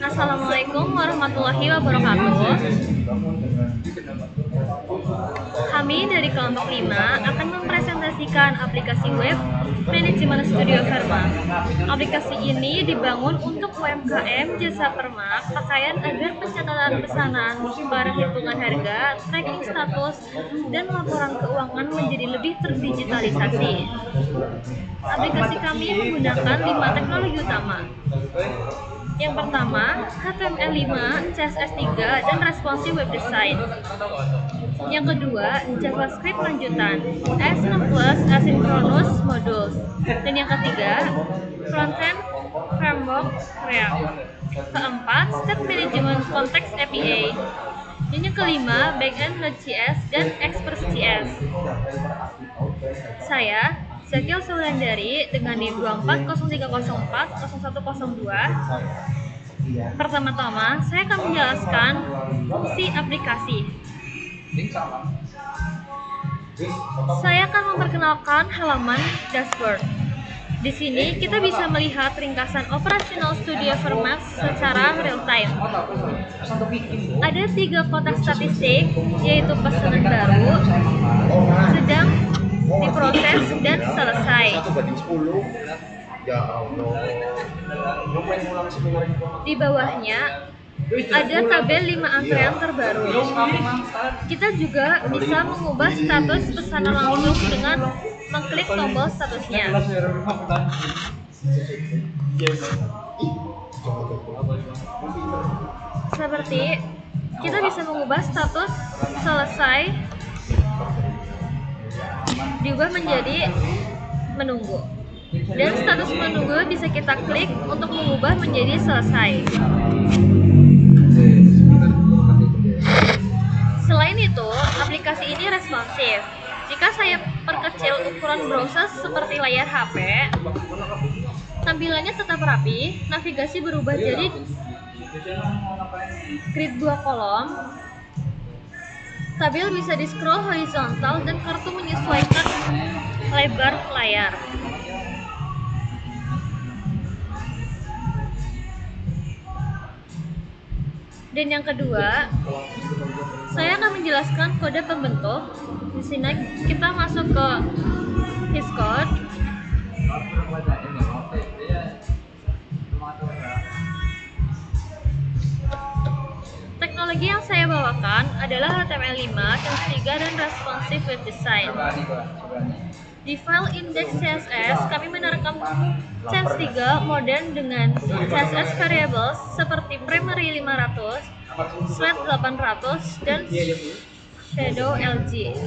Assalamualaikum warahmatullahi wabarakatuh. Kami dari kelompok 5 akan mempresentasikan aplikasi web manajemen Studio Vermaak. Aplikasi ini dibangun untuk UMKM jasa permak pakaian agar pencatatan pesanan, perhitungan harga, tracking status, dan laporan keuangan menjadi lebih terdigitalisasi. Aplikasi kami menggunakan 5 teknologi utama. Yang pertama, HTML5, CSS3, dan responsive web design. Yang kedua, JavaScript lanjutan, S6+, asynchronous modules. Dan yang ketiga, frontend framework React. Keempat, state management context API. Dan yang kelima, backend Node.js dan Express.js. Saya, Zakil Saulandari dengan NIM 2403040102. Pertama-tama, saya akan menjelaskan fungsi aplikasi. Saya akan memperkenalkan halaman dashboard. Di sini kita bisa melihat ringkasan operasional Studio Vermaak secara real time. Ada 3 kotak statistik, yaitu pesanan baru, sedang diproses, dan selesai. Di bawahnya ada tabel 5 antrean terbaru. Kita juga bisa mengubah status pesanan langsung dengan mengklik tombol statusnya. Seperti kita bisa mengubah status selesai diubah menjadi menunggu. Dan status menunggu bisa kita klik untuk mengubah menjadi selesai. Selain itu, aplikasi ini responsif. Jika saya perkecil ukuran browser seperti layar HP, tampilannya tetap rapi, navigasi berubah jadi grid 2 kolom, tabel bisa di-scroll horizontal, dan kartu menyesuaikan lebar layar. Dan yang kedua, saya akan menjelaskan kode pembentuk. Di sini kita masuk ke his code. Teknologi yang saya bawakan adalah HTML5, CSS3, dan responsive web design. Di file index CSS, kami menerkam CSS3 modern dengan CSS variables seperti primary 500, sweat 800, dan shadow LG.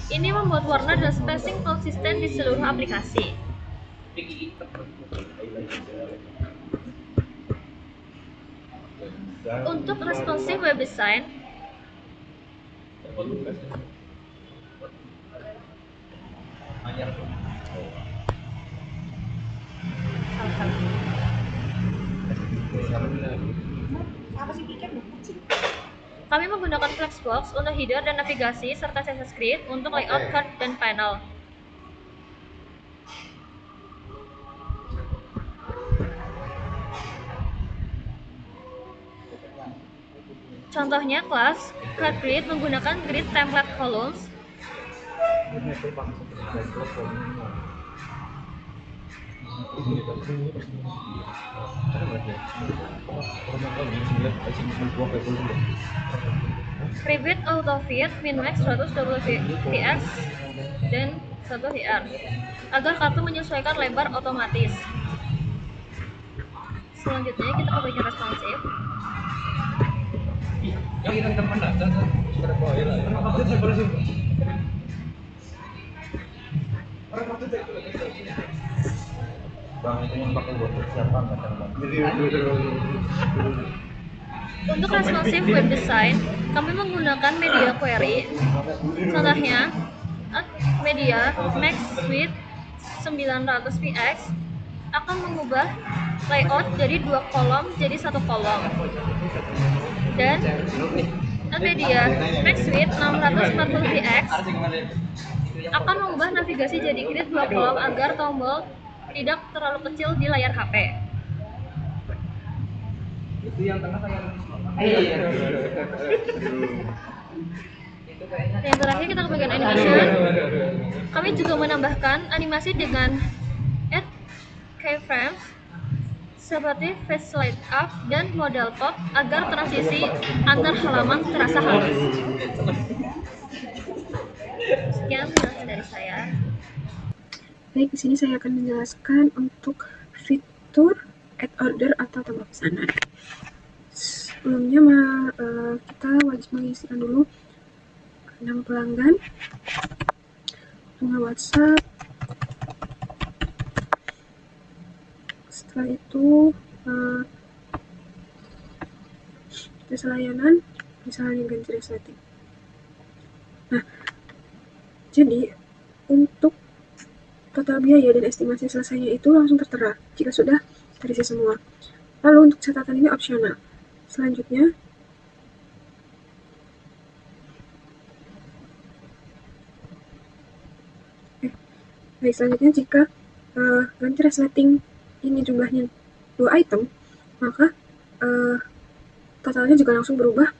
Ini membuat warna dan spacing konsisten di seluruh aplikasi. Untuk responsive web design, kami menggunakan Flexbox untuk header dan navigasi serta CSS Grid untuk layout card dan panel. Contohnya kelas card grid menggunakan grid template columns. Private autofit minmax 120 px dan 1 VR agar kartu menyesuaikan lebar otomatis. Selanjutnya kita ke bagian responsif. Untuk responsive web design, kami menggunakan media query. Contohnya, media max width 900 px akan mengubah layout dari 2 kolom jadi 1 kolom. Dan media max width 640 px akan mengubah navigasi jadi grid 2 kolom agar tombol tidak terlalu kecil di layar HP. Yang terakhir kita ke bagian animation. Kami juga menambahkan animasi dengan add keyframes seperti face light up dan model pop agar transisi antar halaman terasa halus. Sekian penjelasan dari saya. Baik, di sini saya akan menjelaskan untuk fitur add order atau tambah pesanan. Sebelumnya kita wajib mengisikan dulu nama pelanggan, nomor WhatsApp. Setelah itu jasa layanan, misalnya ganti resleting. Nah, jadi untuk total biaya dan estimasi selesainya itu langsung tertera jika sudah terisi semua. Lalu untuk catatan ini opsional. Selanjutnya, jika ganti resleting ini jumlahnya 2 item, maka totalnya juga langsung berubah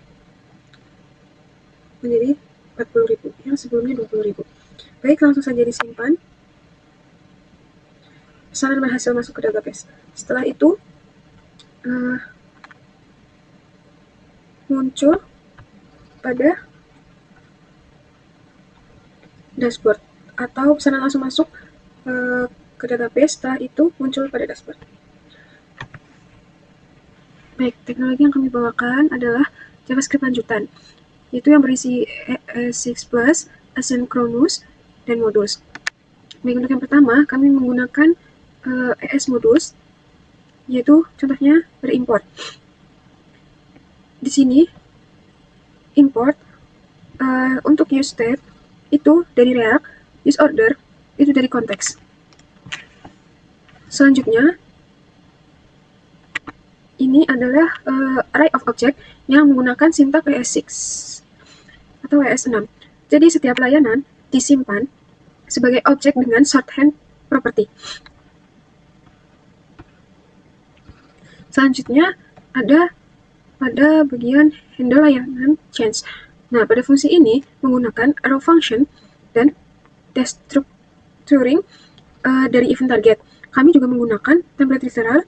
menjadi 40.000 yang sebelumnya 20.000. Baik, langsung saja disimpan. Pesanan berhasil masuk ke database. Setelah itu muncul pada dashboard, atau pesanan langsung masuk ke database, setelah itu muncul pada dashboard. Baik, teknologi yang kami bawakan adalah JavaScript lanjutan, yaitu yang berisi ES6+, Asynchronous, dan Modules. Baik, untuk yang pertama, kami menggunakan ES Modules, yaitu contohnya berimport. Di sini, import untuk use state itu dari React, use order itu dari konteks. Selanjutnya, ini adalah array of object yang menggunakan sintak ES6 atau ES6. Jadi setiap layanan disimpan sebagai objek dengan shorthand property. Selanjutnya ada pada bagian handle layanan change. Nah, pada fungsi ini menggunakan arrow function dan destructuring dari event target. Kami juga menggunakan template referral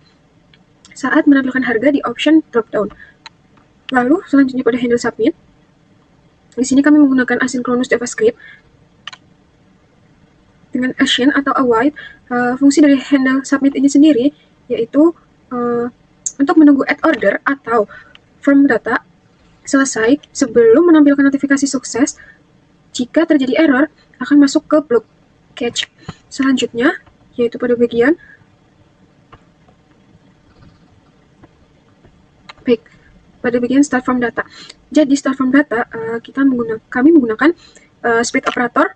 saat menampilkan harga di option dropdown. Lalu selanjutnya pada handle submit, di sini kami menggunakan asynchronous JavaScript dengan action atau await. Fungsi dari handle submit ini sendiri yaitu untuk menunggu add order atau form data selesai sebelum menampilkan notifikasi sukses. Jika terjadi error, akan masuk ke blockage. Selanjutnya yaitu pada bagian start from data. Jadi start from data kami menggunakan speed operator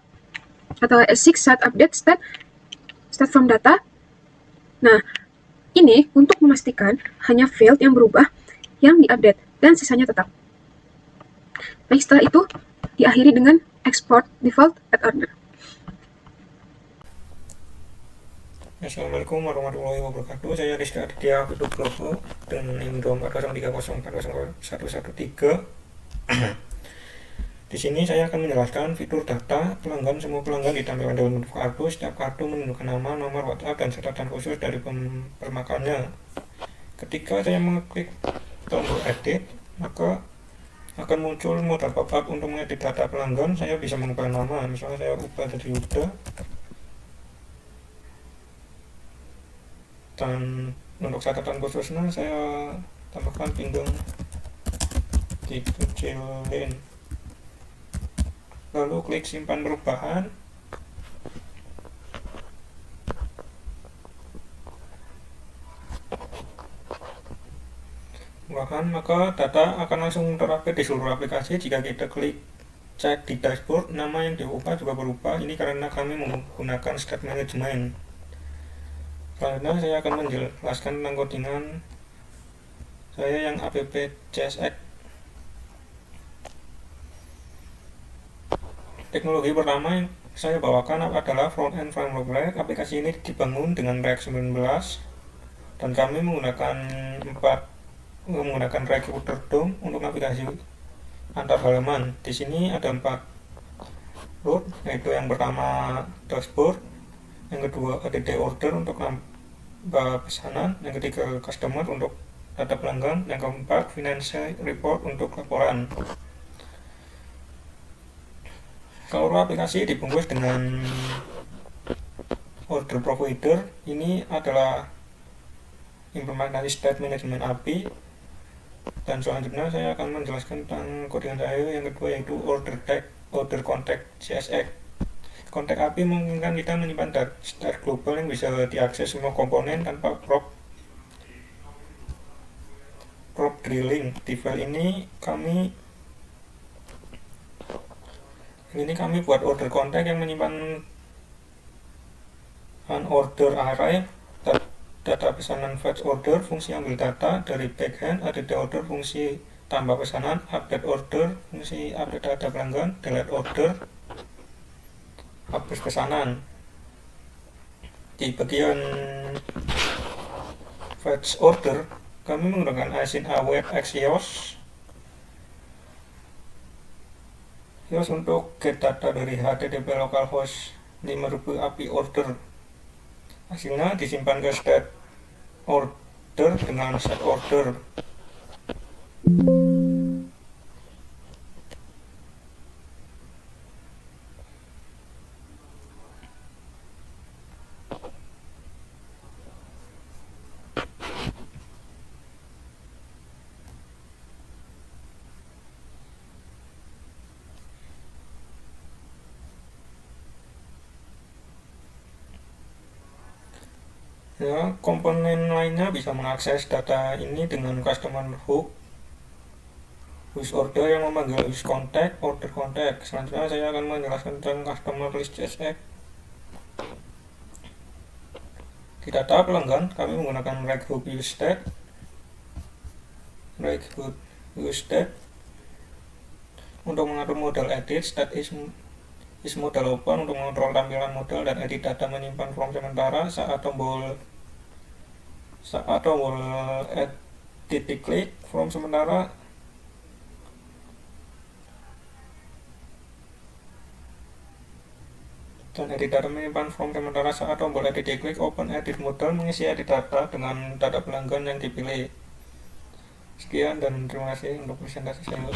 atau S6 saat update start from data. Nah, ini untuk memastikan hanya field yang berubah yang diupdate dan sisanya tetap. Baik, setelah itu diakhiri dengan export default add order. Assalamualaikum warahmatullahi wabarakatuh. Saya Rizky Aditya Nugroho dengan NIM 24030404113. Di sini saya akan menjelaskan fitur data pelanggan. Semua pelanggan ditampilkan dalam bentuk kartu. Setiap kartu menunjukkan nama, nomor WhatsApp, dan catatan khusus dari permakannya. Ketika saya mengklik tombol edit, maka akan muncul modal pop-up untuk mengedit data pelanggan. Saya bisa mengubah nama, misalnya saya ubah jadi Yuda, dan untuk catatan khususnya saya tambahkan pinggang dikecilin, lalu klik simpan perubahan. Maka data akan langsung terupdate di seluruh aplikasi. Jika kita klik cek di dashboard, nama yang diubah juga berubah. Ini karena kami menggunakan state management. Selanjutnya saya akan menjelaskan tentang codingan saya yang app CSX. Teknologi pertama yang saya bawakan adalah front-end framework React. Aplikasi ini dibangun dengan React 19 dan kami menggunakan 4 menggunakan recruiter DOM untuk navigasi antar halaman. Di sini ada 4 root, yaitu yang pertama dashboard, yang kedua add order untuk nambah pesanan, yang ketiga customer untuk data pelanggan, yang keempat financial report untuk laporan. Seluruh aplikasi dibungkus dengan order provider. Ini adalah implementasi state management API, dan selanjutnya saya akan menjelaskan tentang kode saya yang kedua, yaitu order tag, order contact CSX. Contact API memungkinkan kita menyimpan state global yang bisa diakses semua komponen tanpa prop drilling. Di file ini kami buat order contact yang menyimpan an order arrive, data pesanan fetch order, fungsi ambil data dari backend, add order, fungsi tambah pesanan, update order, fungsi update data pelanggan, delete order, hapus pesanan. Di bagian fetch order, kami menggunakan async await axios untuk get data dari HTTP localhost 5000 API order. Hasilnya disimpan ke state order dengan set order. Ya, komponen lainnya bisa mengakses data ini dengan customer hook, use order yang memanggil use contact, order contact. Selanjutnya saya akan menjelaskan tentang customer list CSX. Di data pelanggan, kami menggunakan regehook use state, untuk mengatur modal edit, state is modal open untuk mengontrol tampilan modal, dan edit data menyimpan form sementara saat tombol edit diklik form sementara. Dan edit data menyimpan form sementara saat tombol edit diklik. Open edit modal mengisi edit data dengan data pelanggan yang dipilih. Sekian dan terima kasih untuk presentasi saya.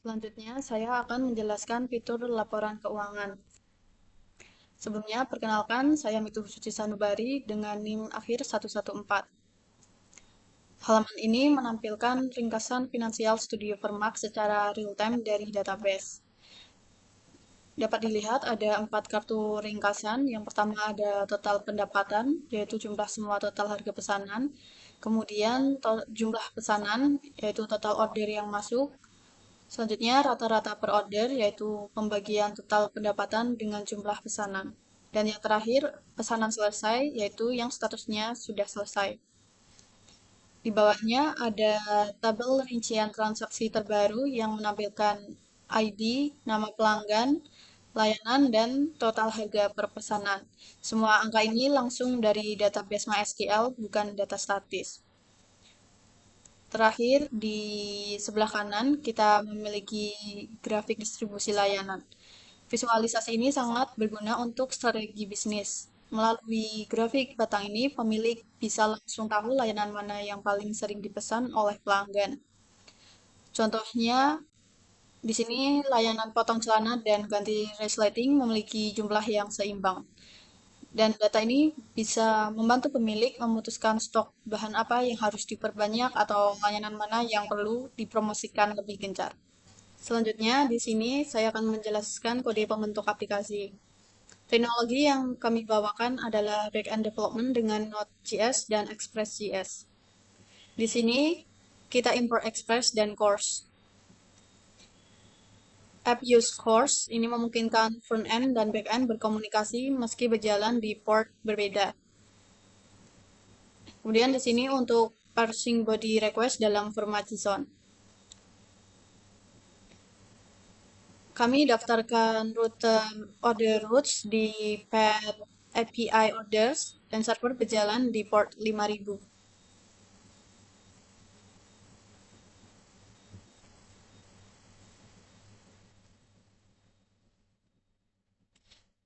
Selanjutnya, saya akan menjelaskan fitur laporan keuangan. Sebelumnya, perkenalkan, saya Mitu Suci Sanubari dengan NIM akhir 114. Halaman ini menampilkan ringkasan Financial Studio Vermaak secara real-time dari database. Dapat dilihat ada 4 kartu ringkasan. Yang pertama ada total pendapatan, yaitu jumlah semua total harga pesanan. Kemudian jumlah pesanan, yaitu total order yang masuk. Selanjutnya, rata-rata per order, yaitu pembagian total pendapatan dengan jumlah pesanan. Dan yang terakhir, pesanan selesai, yaitu yang statusnya sudah selesai. Di bawahnya ada tabel rincian transaksi terbaru yang menampilkan ID, nama pelanggan, layanan, dan total harga per pesanan. Semua angka ini langsung dari database MySQL, bukan data statis. Terakhir, di sebelah kanan kita memiliki grafik distribusi layanan. Visualisasi ini sangat berguna untuk strategi bisnis. Melalui grafik batang ini, pemilik bisa langsung tahu layanan mana yang paling sering dipesan oleh pelanggan. Contohnya, di sini layanan potong celana dan ganti resleting memiliki jumlah yang seimbang. Dan data ini bisa membantu pemilik memutuskan stok bahan apa yang harus diperbanyak atau layanan mana yang perlu dipromosikan lebih gencar. Selanjutnya, di sini saya akan menjelaskan kode pembentuk aplikasi. Teknologi yang kami bawakan adalah backend development dengan Node.js dan Express.js. Di sini, kita import Express dan Course. App use course ini memungkinkan front-end dan back-end berkomunikasi meski berjalan di port berbeda. Kemudian di sini untuk parsing body request dalam format JSON. Kami daftarkan rute order routes di path API orders, dan server berjalan di port 5000.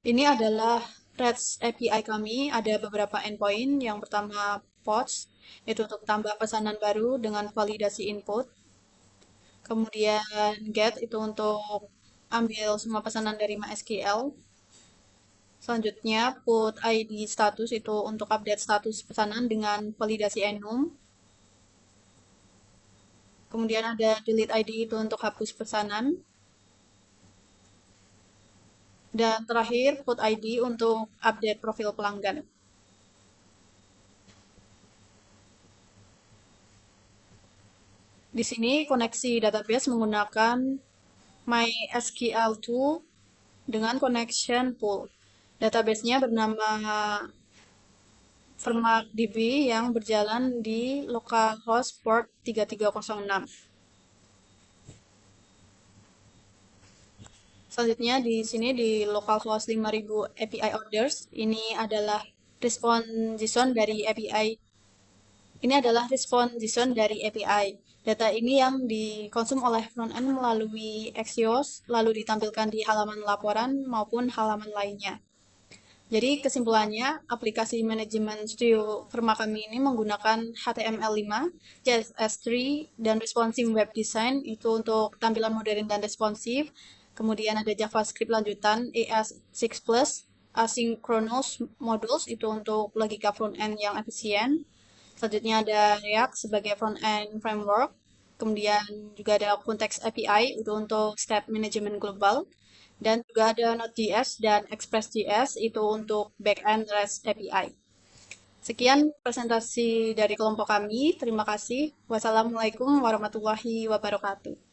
Ini adalah REST API kami, ada beberapa endpoint. Yang pertama POTS, itu untuk tambah pesanan baru dengan validasi input. Kemudian GET itu untuk ambil semua pesanan dari MySQL. Selanjutnya put ID status itu untuk update status pesanan dengan validasi enum. Kemudian ada delete ID itu untuk hapus pesanan. Dan terakhir put ID untuk update profil pelanggan. Di sini koneksi database menggunakan MySQL2 dengan connection pool. Database-nya bernama FermaDB yang berjalan di localhost port 3306. Selanjutnya di sini di localhost 5000 API orders, ini adalah response JSON dari API. Ini adalah response JSON dari API. Data ini yang dikonsum oleh frontend melalui Axios, lalu ditampilkan di halaman laporan maupun halaman lainnya. Jadi kesimpulannya, aplikasi manajemen Studio Verma kami ini menggunakan HTML5, CSS3, dan responsive web design itu untuk tampilan modern dan responsif. Kemudian ada JavaScript lanjutan AS6+, asynchronous modules itu untuk logika front-end yang efisien. Selanjutnya ada React sebagai front-end framework. Kemudian juga ada Context API itu untuk step management global. Dan juga ada Node.js dan Express.js itu untuk back-end REST API. Sekian presentasi dari kelompok kami. Terima kasih. Wassalamualaikum warahmatullahi wabarakatuh.